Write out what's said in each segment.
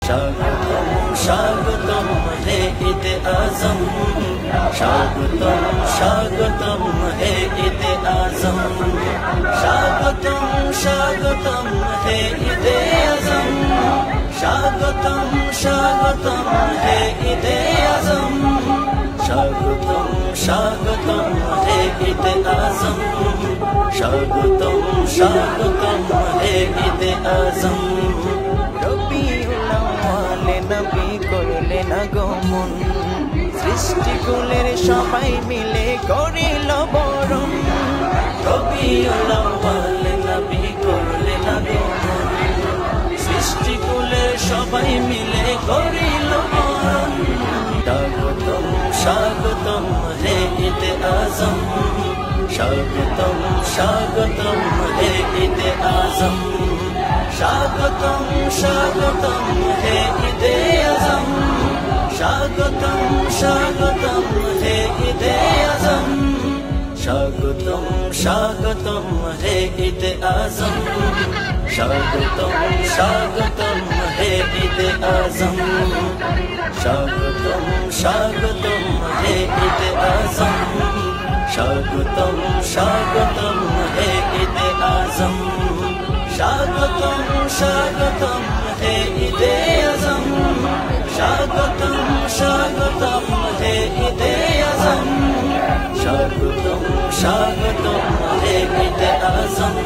স্বাগতম স্বাগতম হে ঈদে আজম, স্বাগতম স্বাগতম হে ঈদে আজম, স্বাগতম স্বাগতম হে ঈদে আজম, স্বাগতম স্বাগতম হে ঈদে আজম, স্বাগতম স্বাগতম হে ঈদে আজম, স্বাগতম স্বাগতম হে ঈদে আজম। রবিউল আউয়ালে নবী করলেন আগমন, সৃষ্টিকুলের সবাই মিলে করিল বরণ। রবিউল আউয়ালে নবী করলেন আগমন, সৃষ্টিকুলের সবাই মিলে করিল বরণ। স্বাগতম স্বাগতম হে ঈদে আজম, স্বাগতম স্বাগতম হে ঈদে আজম, স্বাগতম স্বাগতম হে ঈদে আজম, স্বাগতম স্বাগতম হে ঈদে আজম, স্বাগতম স্বাগতম হে ঈদে আজম, স্বাগতম স্বাগতম হে ঈদে আজম, স্বাগতম স্বাগতম হে ঈদে আজম, স্বাগতম স্বাগতম হে ঈদে আজম, স্বাগতম স্বাগতম হে ঈদে আজম, স্বাগতম স্বাগতম হে ঈদে আজম, স্বাগতম স্বাগতম হে ঈদে আজম,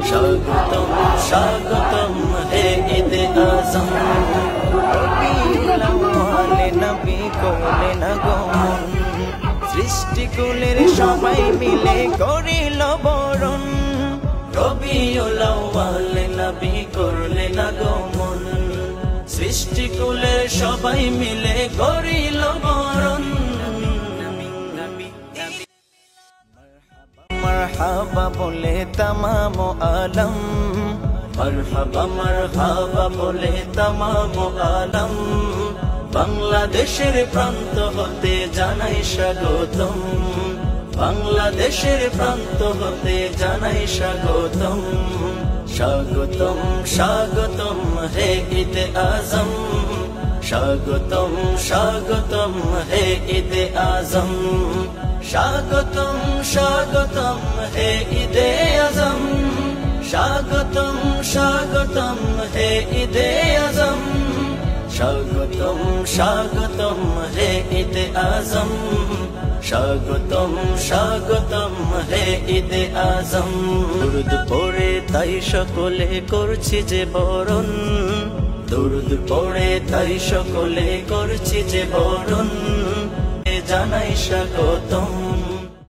স্বাগতম স্বাগতম হে ঈদে আজম। রবিউল আউয়ালে নবী করলেন আগমন, সৃষ্টিকুলের সবাই মিলে করিল বরণ। রবিউল আউয়ালে নবী করলেন আগমন, সৃষ্টিকুলের সবাই মিলে করিল বরণ। মারহাবা বলে তামাম আলম, মারহাবা মারহাবা বলে তামাম আলম, বাংলাদেশের প্রান্ত হতে জানাই স্বাগতম, বাংলাদেশের প্রান্ত হতে জানাই স্বাগতম। স্বাগতম স্বাগতম হে ঈদে আজম, স্বাগতম স্বাগতম হে ঈদে আজম, স্বাগতম স্বাগতম হে ঈদে আজম, স্বাগতম স্বাগতম হে ঈদে আজম, স্বাগতম স্বাগতম হে ঈদে আজম, স্বাগতম স্বাগতম হে ঈদে আজম। দুরুদ পড়ে তাই সকলে করছি যে বরণ, দুরুদ পড়ে তাই সকলে করছি যে বরণ, জানাই স্বাগতম।